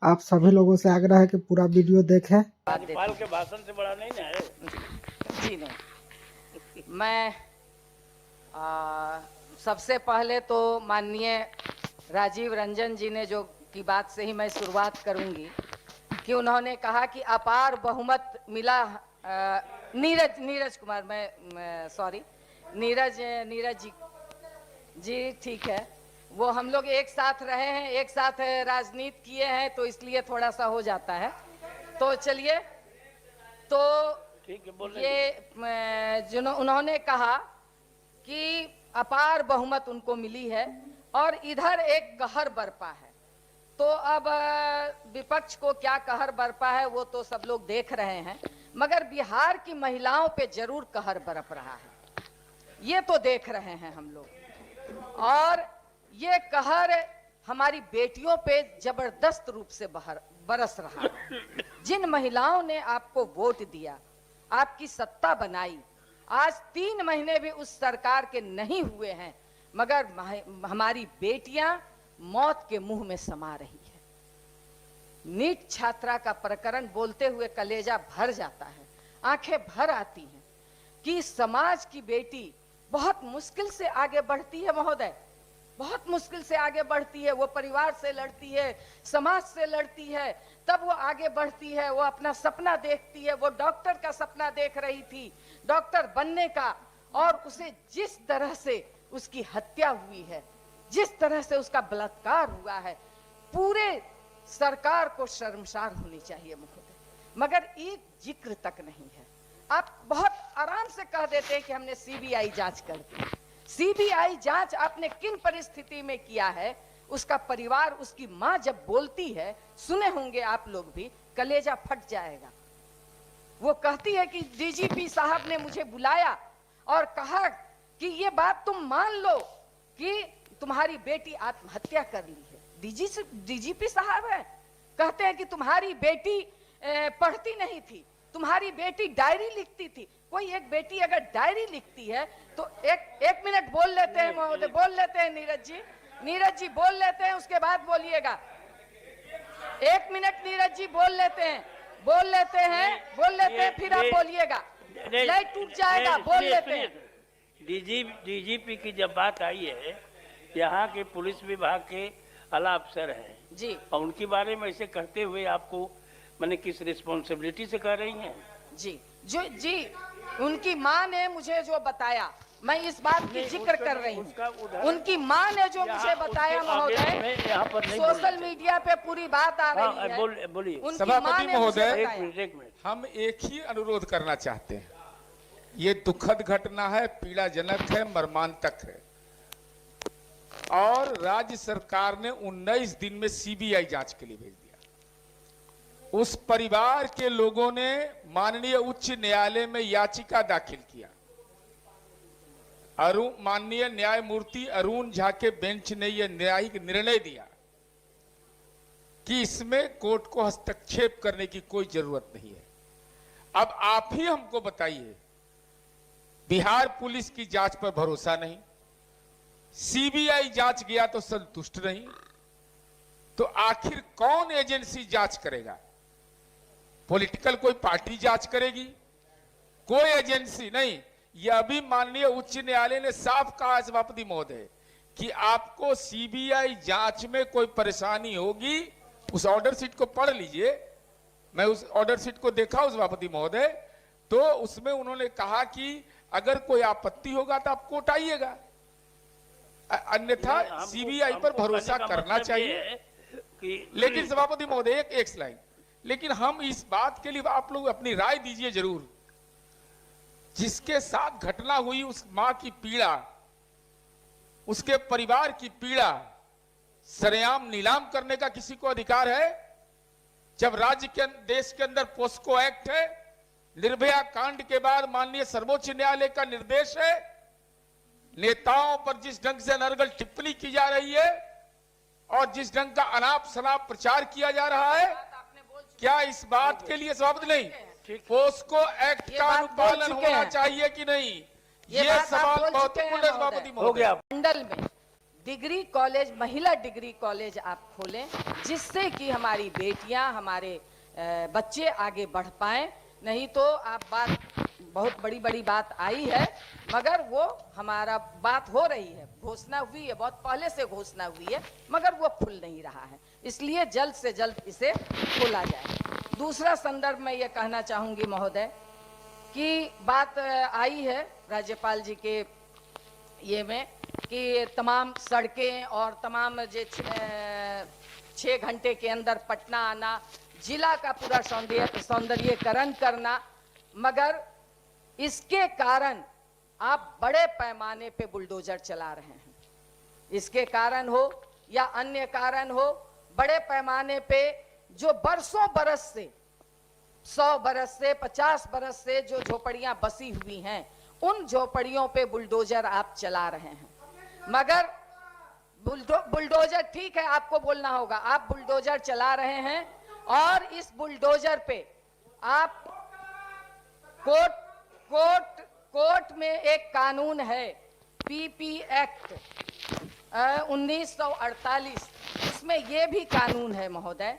आप सभी लोगों से आग्रह है कि पूरा वीडियो देखें। राज्यपाल के भाषण से बड़ा नहीं ना है। जी नहीं, मैं सबसे पहले तो माननीय राजीव रंजन जी ने जो की बात से ही मैं शुरुआत करूंगी कि उन्होंने कहा कि अपार बहुमत मिला। नीरज कुमार, मैं सॉरी, नीरज जी ठीक है, वो हम लोग एक साथ रहे हैं, एक साथ राजनीति किए हैं, तो इसलिए थोड़ा सा हो जाता है। तो चलिए, तो ये जो उन्होंने कहा कि अपार बहुमत उनको मिली है और इधर एक कहर बरपा है। तो अब विपक्ष को क्या कहर बरपा है वो तो सब लोग देख रहे हैं, मगर बिहार की महिलाओं पे जरूर कहर बरप रहा है, ये तो देख रहे हैं हम लोग। और ये कहर हमारी बेटियों पे जबरदस्त रूप से बरस रहा है। जिन महिलाओं ने आपको वोट दिया, आपकी सत्ता बनाई, आज 3 महीने भी उस सरकार के नहीं हुए हैं, मगर हमारी बेटियां मौत के मुंह में समा रही है। नीट छात्रा का प्रकरण बोलते हुए कलेजा भर जाता है, आंखें भर आती हैं कि समाज की बेटी बहुत मुश्किल से आगे बढ़ती है महोदय, बहुत मुश्किल से आगे बढ़ती है। वो परिवार से लड़ती है, समाज से लड़ती है, तब वो आगे बढ़ती है। वो अपना सपना देखती है, वो डॉक्टर का सपना देख रही थी, डॉक्टर बनने का, और उसे जिस तरह से उसकी हत्या हुई है, जिस तरह से उसका बलात्कार हुआ है, पूरे सरकार को शर्मसार होनी चाहिए महोदय, मगर एक जिक्र तक नहीं है। आप बहुत आराम से कह देते हैं कि हमने सीबीआई जांच कर दी। सीबीआई जांच आपने किन परिस्थिति में किया है, उसका परिवार, उसकी मां जब बोलती है, सुने होंगे आप लोग भी, कलेजा फट जाएगा। वो कहती है कि डीजीपी साहब ने मुझे बुलाया और कहा कि ये बात तुम मान लो कि तुम्हारी बेटी आत्महत्या कर ली है। डीजीपी साहब है, कहते हैं कि तुम्हारी बेटी पढ़ती नहीं थी, तुम्हारी बेटी डायरी लिखती थी। कोई एक बेटी अगर डायरी लिखती है तो एक मिनट बोल लेते हैं महोदय, बोल लेते हैं नीरज जी बोल लेते हैं, उसके बाद बोलिएगा। 1 मिनट नीरज जी बोल लेते हैं, फिर आप बोलिएगा, लाइट टूट जाएगा, बोल लेते हैं। डीजीपी की जब बात आई है, यहाँ के पुलिस विभाग के आला अफसर हैं जी, और उनके बारे में ऐसे कहते हुए आपको मैंने किस रिस्पॉन्सिबिलिटी से कह रही हैं? जी, उनकी माँ ने मुझे जो बताया, मैं इस बात की जिक्र कर रही हूँ। उनकी माँ ने जो मुझे बताया महोदय, सोशल मीडिया पे पूरी बात आ रही है। बोलिए सभापति महोदय, एक मिनट, हम एक ही अनुरोध करना चाहते हैं। ये दुखद घटना है, पीड़ाजनक है, मर्मांतक है, और राज्य सरकार ने 19 दिन में सीबीआई जांच के लिए भेज दिया। उस परिवार के लोगों ने माननीय उच्च न्यायालय में याचिका दाखिल किया। माननीय न्यायमूर्ति अरुण झा के बेंच ने यह न्यायिक निर्णय दिया कि इसमें कोर्ट को हस्तक्षेप करने की कोई जरूरत नहीं है। अब आप ही हमको बताइए, बिहार पुलिस की जांच पर भरोसा नहीं, सीबीआई जांच गया तो संतुष्ट नहीं, तो आखिर कौन एजेंसी जांच करेगा? पॉलिटिकल कोई पार्टी जांच करेगी? कोई एजेंसी नहीं। यह भी माननीय उच्च न्यायालय ने साफ कहा सभापति महोदय कि आपको सीबीआई जांच में कोई परेशानी होगी, उस ऑर्डर शीट को पढ़ लीजिए। मैं उस ऑर्डर शीट को देखा हूं सभापति महोदय, तो उसमें उन्होंने कहा कि अगर कोई आपत्ति होगा तो आप कोर्ट आइएगा, अन्यथा सीबीआई पर भरोसा करना चाहिए। लेकिन सभापति महोदय एक स्लाइड, लेकिन हम इस बात के लिए आप लोग अपनी राय दीजिए जरूर। जिसके साथ घटना हुई, उस मां की पीड़ा, उसके परिवार की पीड़ा सरेआम नीलाम करने का किसी को अधिकार है? जब राज्य के देश के अंदर पोस्को एक्ट है, निर्भया कांड के बाद माननीय सर्वोच्च न्यायालय का निर्देश है, नेताओं पर जिस ढंग से अनर्गल टिप्पणी की जा रही है और जिस ढंग का अनाप शनाप प्रचार किया जा रहा है, क्या इस बात के लिए सभापति नहीं, पोस्को एक्ट का अनुपालन होना चाहिए कि नहीं? ये सवाल महत्वपूर्ण है सभापति महोदय। मंडल में डिग्री कॉलेज, महिला डिग्री कॉलेज आप खोलें, जिससे कि हमारी बेटियां, हमारे बच्चे आगे बढ़ पाएं। नहीं तो आप बात, बहुत बड़ी बड़ी बात आई है, मगर वो हमारा बात हो रही है, घोषणा हुई है, बहुत पहले से घोषणा हुई है, मगर वो खुल नहीं रहा है। इसलिए जल्द से जल्द इसे खोला जाए। दूसरा संदर्भ में ये कहना चाहूंगी महोदय कि बात आई है राज्यपाल जी के ये में कि तमाम सड़कें और तमाम जो 6 घंटे के अंदर पटना आना, जिला का पूरा सौंदर्यीकरण करना, मगर इसके कारण आप बड़े पैमाने पे बुलडोजर चला रहे हैं। इसके कारण हो या अन्य कारण हो, बड़े पैमाने पे जो बरसों बरस से, 100 बरस से, 50 बरस से जो झोपड़ियां बसी हुई हैं, उन झोपड़ियों पे बुलडोजर आप चला रहे हैं। मगर बुलडोजर, ठीक है, आपको बोलना होगा, आप बुलडोजर चला रहे हैं और इस बुलडोजर पे आप कोर्ट में एक कानून है, पीपी एक्ट 1948, इसमें यह भी कानून है महोदय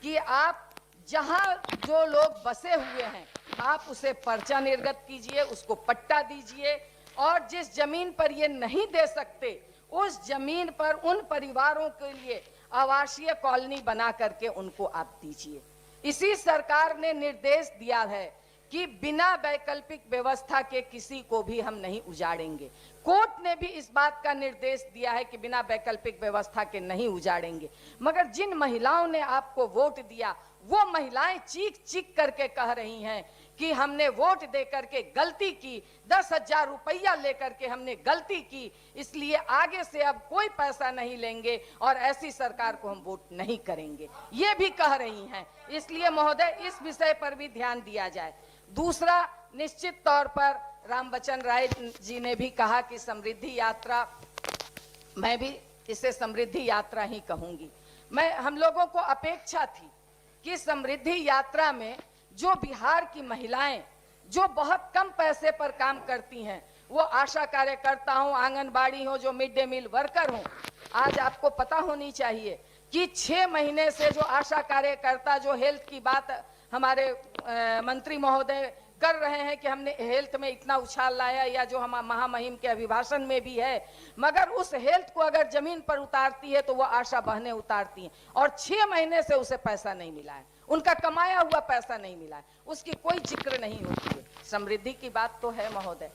कि आप जहां जो लोग बसे हुए हैं, आप उसे पर्चा निर्गत कीजिए, उसको पट्टा दीजिए, और जिस जमीन पर ये नहीं दे सकते, उस जमीन पर उन परिवारों के लिए आवासीय कॉलोनी बना करके उनको आप दीजिए। इसी सरकार ने निर्देश दिया है कि बिना वैकल्पिक व्यवस्था के किसी को भी हम नहीं उजाड़ेंगे। कोर्ट ने भी इस बात का निर्देश दिया है कि बिना वैकल्पिक व्यवस्था के नहीं उजाड़ेंगे। मगर जिन महिलाओं ने आपको वोट दिया, वो महिलाएं चीख चीख करके कह रही हैं कि हमने वोट दे करके गलती की, 10,000 रुपया लेकर के हमने गलती की, इसलिए आगे से अब कोई पैसा नहीं लेंगे और ऐसी सरकार को हम वोट नहीं करेंगे, ये भी कह रही हैं। इसलिए महोदय, इस विषय पर भी ध्यान दिया जाए। दूसरा, निश्चित तौर पर रामबचन राय जी ने भी कहा कि समृद्धि यात्रा, मैं भी इसे समृद्धि यात्रा ही कहूंगी। हम लोगों को अपेक्षा थी कि समृद्धि यात्रा में जो बिहार की महिलाएं जो बहुत कम पैसे पर काम करती हैं, वो आशा कार्यकर्ता हो, आंगनबाड़ी हो, जो मिड डे मील वर्कर हो, आज आपको पता होनी चाहिए कि 6 महीने से जो आशा कार्यकर्ता जो हेल्थ की बात हमारे मंत्री महोदय कर रहे हैं कि हमने हेल्थ में इतना उछाल लाया, या जो हम महामहिम के अभिभाषण में भी है, मगर उस हेल्थ को अगर जमीन पर उतारती है तो वो आशा बहनें उतारती हैं, और 6 महीने से उसे पैसा नहीं मिला है, उनका कमाया हुआ पैसा नहीं मिला है, उसकी कोई जिक्र नहीं होती है। समृद्धि की बात तो है महोदय,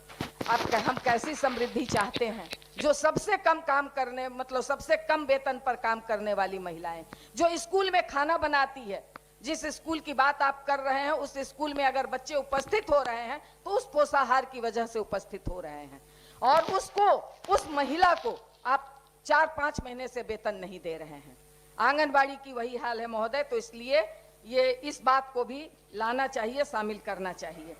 हम कैसी समृद्धि चाहते हैं? जो सबसे कम काम करने, मतलब सबसे कम वेतन पर काम करने वाली महिलाएं, जो स्कूल में खाना बनाती है, जिस स्कूल की बात आप कर रहे हैं, उस स्कूल में अगर बच्चे उपस्थित हो रहे हैं तो उस पोषाहार की वजह से उपस्थित हो रहे हैं, और उस महिला को आप 4-5 महीने से वेतन नहीं दे रहे हैं। आंगनबाड़ी की वही हाल है महोदय। तो इसलिए ये इस बात को भी लाना चाहिए, शामिल करना चाहिए।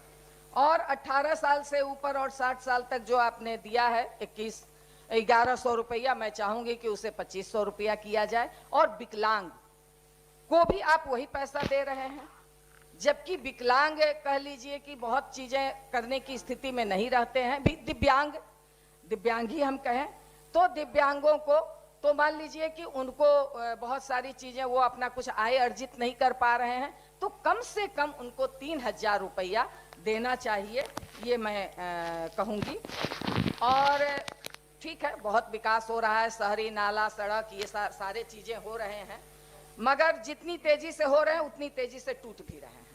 और 18 साल से ऊपर और 60 साल तक जो आपने दिया है 1100 रुपया, मैं चाहूंगी कि उसे 2500 रुपया किया जाए, और विकलांग को भी आप वही पैसा दे रहे हैं, जबकि विकलांग कह लीजिए कि बहुत चीजें करने की स्थिति में नहीं रहते हैं। दिव्यांग ही हम कहें तो दिव्यांगों को तो मान लीजिए कि उनको बहुत सारी चीजें, वो अपना कुछ आय अर्जित नहीं कर पा रहे हैं, तो कम से कम उनको 3000 रुपया देना चाहिए, ये मैं कहूँगी। और ठीक है, बहुत विकास हो रहा है, शहरी नाला, सड़क, ये सारे चीजें हो रहे हैं, मगर जितनी तेजी से हो रहे हैं उतनी तेजी से टूट भी रहे हैं।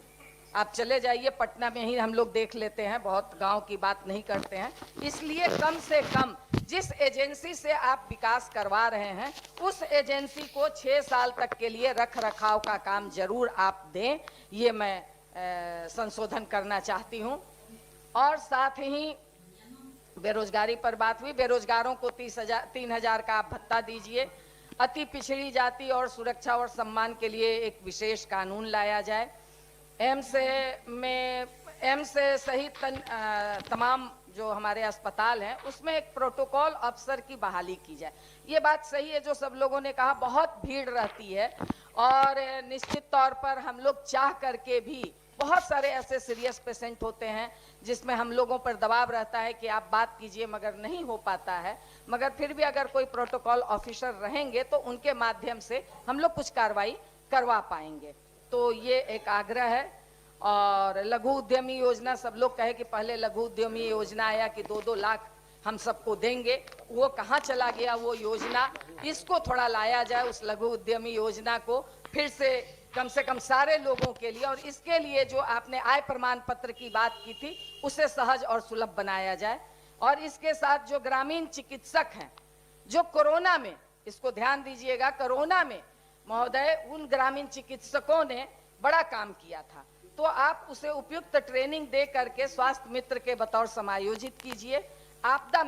आप चले जाइए, पटना में ही हम लोग देख लेते हैं, बहुत गांव की बात नहीं करते हैं। इसलिए कम से कम जिस एजेंसी से आप विकास करवा रहे हैं, उस एजेंसी को 6 साल तक के लिए रख रखाव का काम जरूर आप दें, ये मैं संशोधन करना चाहती हूं। और साथ ही बेरोजगारी पर बात हुई, बेरोजगारों को 3,000 का आप भत्ता दीजिए। अति पिछड़ी जाति और सुरक्षा और सम्मान के लिए एक विशेष कानून लाया जाए। एम्स सहित तमाम जो हमारे अस्पताल हैं, उसमें एक प्रोटोकॉल अफसर की बहाली की जाए। ये बात सही है जो सब लोगों ने कहा, बहुत भीड़ रहती है, और निश्चित तौर पर हम लोग चाह करके भी बहुत सारे ऐसे सीरियस पेशेंट होते हैं जिसमें हम लोगों पर दबाव रहता है कि आप बात कीजिए, मगर नहीं हो पाता है। मगर फिर भी अगर कोई प्रोटोकॉल ऑफिसर रहेंगे तो उनके माध्यम से हम लोग कुछ कार्रवाई करवा पाएंगे। तो ये एक आग्रह है। और लघु उद्यमी योजना, सब लोग कहे कि पहले लघु उद्यमी योजना आया कि 2-2 लाख हम सबको देंगे, वो कहाँ चला गया वो योजना? इसको थोड़ा लाया जाए, उस लघु उद्यमी योजना को फिर से कम सारे लोगों के लिए। और इसके लिए जो आपने आय प्रमाण पत्र की बात की थी उसे सहज और सुलभ बनाया जाए। और इसके साथ जो ग्रामीण चिकित्सक हैं, जो कोरोना में, इसको ध्यान दीजिएगा, कोरोना में महोदय उन ग्रामीण चिकित्सकों ने बड़ा काम किया था, तो आप उसे उपयुक्त ट्रेनिंग दे करके स्वास्थ्य मित्र के बतौर समायोजित कीजिए। आपदा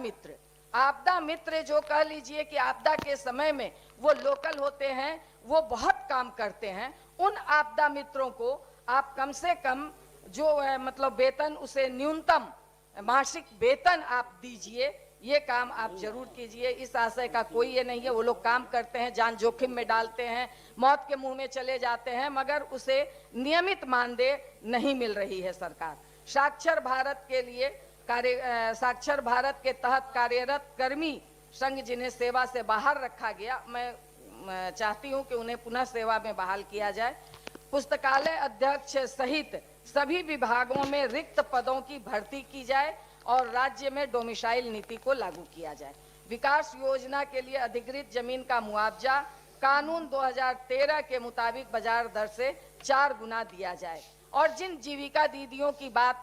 मित्र जो कह लीजिए कि आपदा के समय में वो लोकल होते हैं, वो बहुत काम करते हैं, उन आपदा मित्रों को आप कम से कम जो मतलब वेतन, उसे न्यूनतम मासिक वेतन आप दीजिए। ये काम आप जरूर कीजिए। इस आशय का कोई ये नहीं है, वो लोग काम करते हैं, जान जोखिम में डालते हैं, मौत के मुंह में चले जाते हैं, मगर उसे नियमित मानदेय नहीं मिल रही है सरकार। साक्षर भारत के लिए साक्षर भारत के तहत कार्यरत कर्मी संघ जिन्हें सेवा से बाहर रखा गया, मैं चाहती हूं कि उन्हें पुनः सेवा में बहाल किया जाए। पुस्तकालय अध्यक्ष सहित सभी विभागों में रिक्त पदों की भर्ती की जाए और राज्य में डोमिसाइल नीति को लागू किया जाए। विकास योजना के लिए अधिकृत जमीन का मुआवजा कानून 2013 के मुताबिक बाजार दर से 4 गुना दिया जाए। और जिन जीविका दीदियों की बात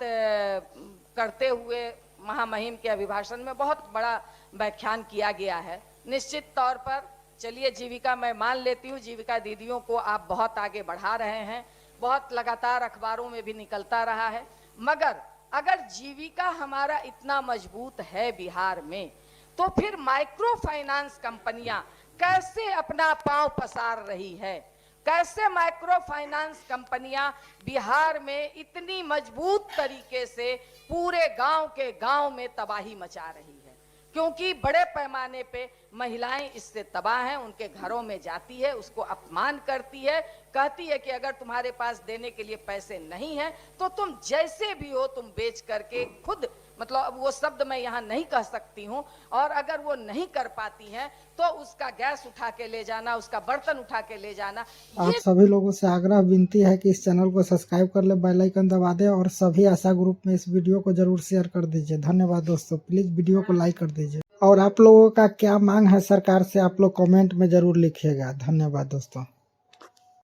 करते हुए महामहिम के अभिभाषण में बहुत बड़ा व्याख्यान किया गया है, निश्चित तौर पर चलिए जीविका मैं मान लेती हूँ, जीविका दीदियों को आप बहुत आगे बढ़ा रहे हैं, बहुत लगातार अखबारों में भी निकलता रहा है। मगर अगर जीविका हमारा इतना मजबूत है बिहार में, तो फिर माइक्रो फाइनेंस कंपनियां कैसे अपना पांव पसार रही है? कैसे माइक्रो फाइनेंस कंपनियां बिहार में इतनी मजबूत तरीके से पूरे गांव के गांव में तबाही मचा रही है? क्योंकि बड़े पैमाने पे महिलाएं इससे तबाह हैं, उनके घरों में जाती है, उसको अपमान करती है, कहती है कि अगर तुम्हारे पास देने के लिए पैसे नहीं है तो तुम जैसे भी हो तुम बेच करके खुद, मतलब वो शब्द मैं यहाँ नहीं कह सकती हूँ, और अगर वो नहीं कर पाती हैं तो उसका गैस उठा के ले जाना, उसका बर्तन उठा के ले जाना। आप सभी लोगों से आग्रह विनती है कि इस चैनल को सब्सक्राइब कर ले, बेल आइकन दबा दें और सभी आशा ग्रुप में इस वीडियो को जरूर शेयर कर दीजिए। धन्यवाद दोस्तों, प्लीज वीडियो को लाइक कर दीजिए। और आप लोगों का क्या मांग है सरकार से, आप लोग कमेंट में जरूर लिखिएगा। धन्यवाद दोस्तों।